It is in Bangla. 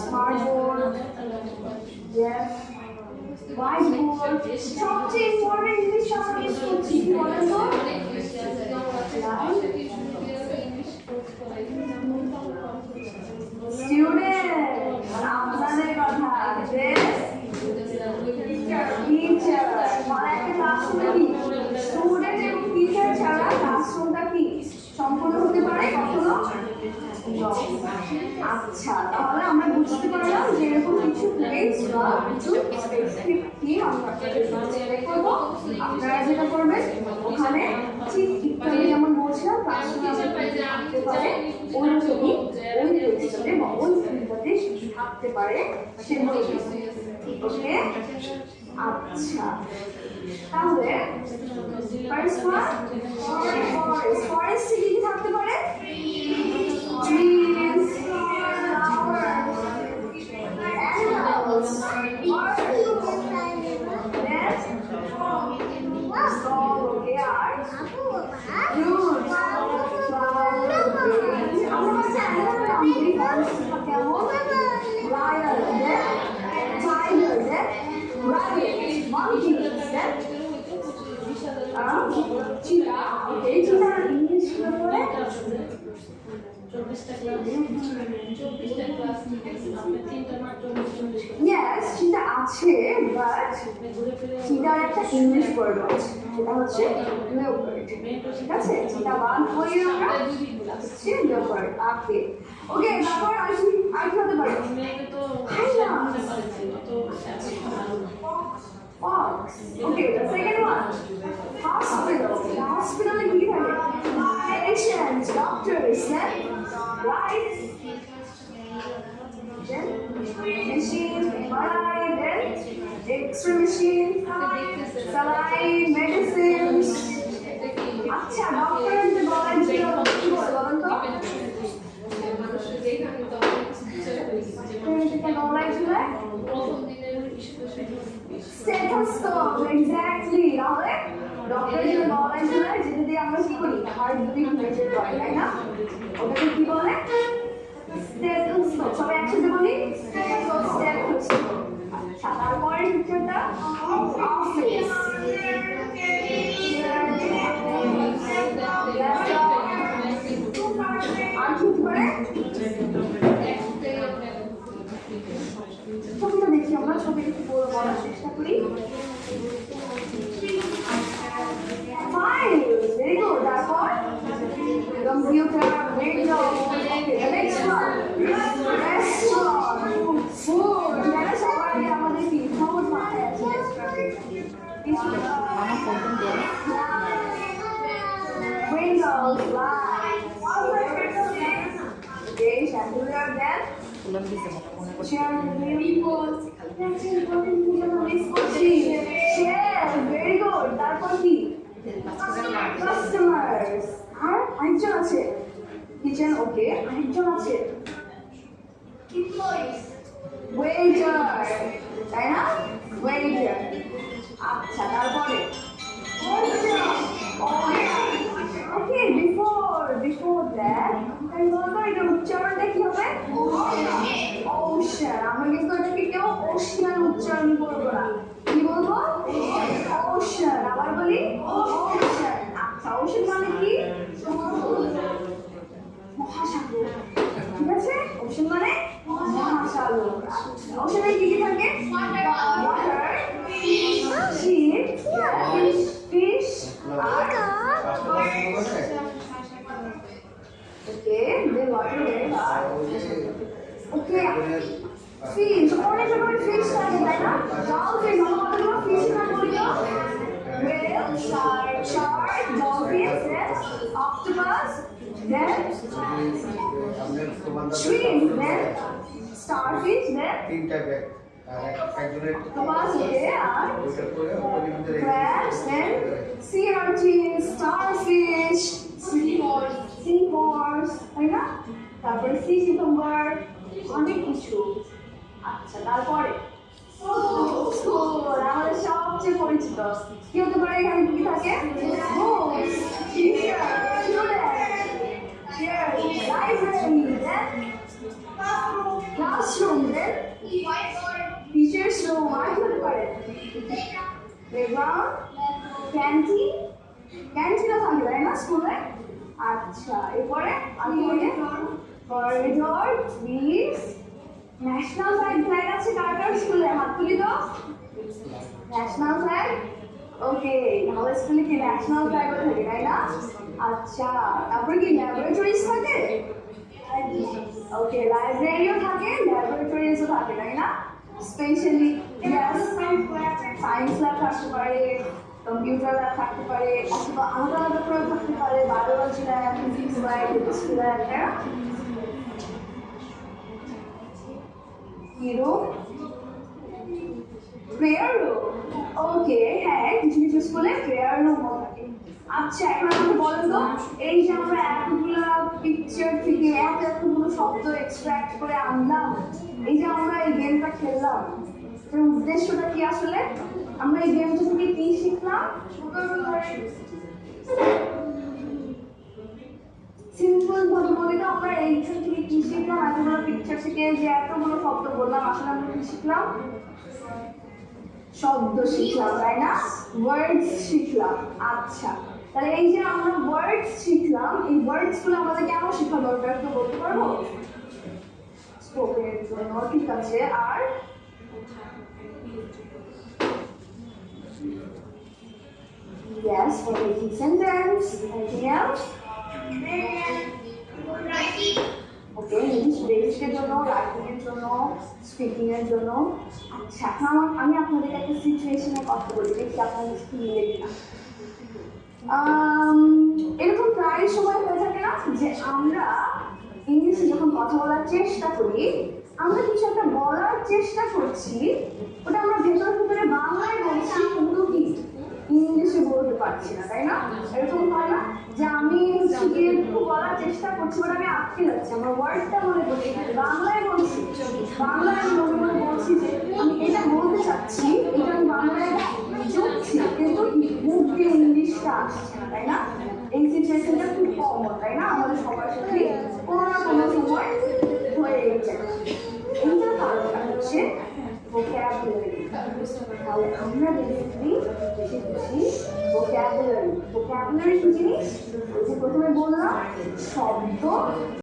Smartboard, yes, whiteboard, সবচেয়ে ইম্পর্টেন্ট জিনিস আমরা মিস করছি কি বলেন তো? স্টুডেন্ট, আপনাদের কথা যে টিচার মানে একটা ক্লাসরুমে কি স্টুডেন্ট এবং টিচার ছাড়া ক্লাসরুমটা কি সম্পূর্ণ হতে পারে কখনো? আচ্ছা, তাহলে আমরা বুঝতে পারলাম যে এরকম কিছু প্লেস বা কিছু স্পেসিফিক কি আমরা করব। আপনারা যেটা করবেন ওখানে ঠিক একটু যেমন বলছিলাম ক্লাসরুমে থাকতে পারে ওইরকমই ওই প্লেসটাতে বা ওই ফিল্ডটাতে থাকতে পারে সেগুলো। ওকে, আচ্ছা, তাহলে ফরেস্টে কি থাকতে পারে? Trees, flowers, animals, birds, yes, so okay, art, fruits, flowers, আমরা কাছে animal নাম বলি কেমন? Lion, then tiger, then rabbit, monkey, then cheetah. Okay, cheetah English কি বলে? Yes, চিটা আছে, but চিটার একটা ইংলিশ ওয়ার্ড আছে, সেটা হচ্ছে leopard, ঠিক আছে? চিটা বাদ হয়ে আমরা হচ্ছে leopard, ওকে ওকে। তারপর আসি আর কি হতে পারে? Fox. Okay, the second one, hospital. The hospital is কি থাকে? Patients, doctors, then right, then machine, MRI, then X-ray machine, saline, medicines. আচ্ছা, ডক্টরের যে বলেন ছিল কি বলেন তো? Stethoscope, exactly. তাহলে ডক্টরের যে বলেন ছিল যেটা দিয়ে আমরা কি করি? হার্ট বিট মেজার করি, তাই না? ওটাকে কি বলে? Stethoscope. সবাই একসাথে বলি stethoscope. আচ্ছা, তারপরে পিকচারটা অফিস, আর কি করে ছবিটা দেখি আমরা, ছবিটা একটু বলার চেষ্টা করি। Fine, very good. তারপর কম্পিউটার, উইন্ডো, ওকে, নেক্সট ওয়ান রেস্টুরেন্ট, ফুড। যারা সবাই আমাদের কি সহজ মাথায় আছে Windows, light, okay, chandelier, then chair, tables, very good. তারপর কি? কাস্টমার্স, আর আরেকজন আছে কিচেন, ওকে, আরেকজন আছে এমপ্লয়িজ, ওয়েটার, তাই না? ওয়েটার। আচ্ছা, তারপরে ওকে, বিফোর দ্যাট আমি বলবো এটা উচ্চারণটা কি হবে? ওশান। আমরা কিন্তু এটাকে কেউ ওশিয়ান উচ্চারণ করবো না, কি বলবো? ওশান। আবার বলি ওশান। আচ্ছা, ওশান মানে কি? মহাসাগর, ঠিক আছে? ওশান মানে মহাসাগর। ওশানে কি কি থাকে? Water, ship, fish, okay, the water wave. Okay, fish. অনেক রকমের fish থাকে, তাই না? Dolphin, আমরা fish না বলি তো? Whale, shark, dolphin, then octopus, then shrimp, then starfish, then octopus, okay, আর করার অনেক কিছু। আচ্ছা, তারপরে স্কুল আমাদের সবচেয়ে পরিচিত। কি হতে পারে এখানে কি থাকে? ক্লাসরুম, টিচার্স রুম, আর কি হতে পারে? প্লেগ্রাউন্ড, ক্যান্টিন, ক্যান্টিনও থাকে তাই না স্কুলে? আচ্ছা, এরপরে আমি করিডোর, প্লিজ। ন্যাশনাল ফ্ল্যাগ আছে কার কার স্কুলে? হাত তুলি তো। ন্যাশনাল ফ্ল্যাগ, ওকে। আমাদের স্কুলে কি ন্যাশনাল ফ্ল্যাগও থাকে তাই না? আচ্ছা, তারপরে কি ল্যাবরেটরিজ থাকে? ওকে, লাইব্রেরিও থাকে, ল্যাবরেটরিজও থাকে তাই না? স্পেশালি সায়েন্স ল্যাব থাকতে পারে, কম্পিউটার ল্যাব থাকতে পারে, অথবা আলাদা আলাদা করে থাকতে পারে, biology lab, physics lab, chemistry lab, তাই না? কি রুম? প্রেয়ার রুম, ওকে। হ্যাঁ, কিছু কিছু স্কুলে প্রেয়ার রুমও থাকে। আচ্ছা, এখন আমাকে বলেন তো, এই যে আমরা এতগুলো পিকচার থেকে এতগুলো শব্দ এক্সট্রাক্ট করে আনলাম, এই যে আমরা এই গেমটা খেললাম, এর উদ্দেশ্যটা কি আসলে? আমরা এই গেমটা থেকে কি শিখলাম? সিম্পল ভাবে বলি তো, আমরা এইখান থেকে কি শিখলাম? এতগুলো পিকচার থেকে যে এতগুলো শব্দ বললাম, আসলে আমরা কি শিখলাম? শব্দ শিখলাম তাই না? ওয়ার্ডস শিখলাম। আচ্ছা, তাহলে এই যে আমরা ওয়ার্ডস শিখলাম, এই ওয়ার্ডস গুলো আমাদের কেন শেখা দরকার একটু বলতে পারবো? স্পোকেনের জন্য, ঠিক আছে। আর yes, for making sentence. Anything else? Okay, ইংলিশ বেসিকের জন্য, রাইটিং এর জন্য, স্পিকিং এর জন্য। আচ্ছা, এখন আমি আপনাদের একটা সিচুয়েশনের কথা বলি, দেখি আপনাদের কি মিলে কিনা। এরকম প্রায় সময় হয়ে থাকে না যে আমরা ইংলিশে যখন কথা বলার চেষ্টা করি, আমরা কিছু একটা বলার চেষ্টা করছি, ওটা আমরা ভেতরে ভেতরে বাংলায় বলছি কিন্তু কি ইংলিশে বলতে পারছি না, তাই না? এরকম হয় না যে আমি একটু বলার চেষ্টা করছি, বাট আমি আটকে যাচ্ছি, আমার ওয়ার্ডটা মনে করছি বাংলায় বলছি, বাংলায় আমি মনে মনে বলছি যে আমি এটা বলতে চাচ্ছি, এটা আমি বাংলায় জুড়ছি, কিন্তু মুখ দিয়ে ইংলিশটা আসছে না, তাই না? এই সিচুয়েশনটা খুব কমন, তাই না? আমাদের সবার সাথে কোনো না কোনো সময় হয়ে যায়। এইটার কারণটা হচ্ছে vocabulary। তাহলে আমরা বেসিক্যালি শিখছি vocabulary। vocabulary কি জিনিস? ওই যে প্রথমে বললাম শব্দ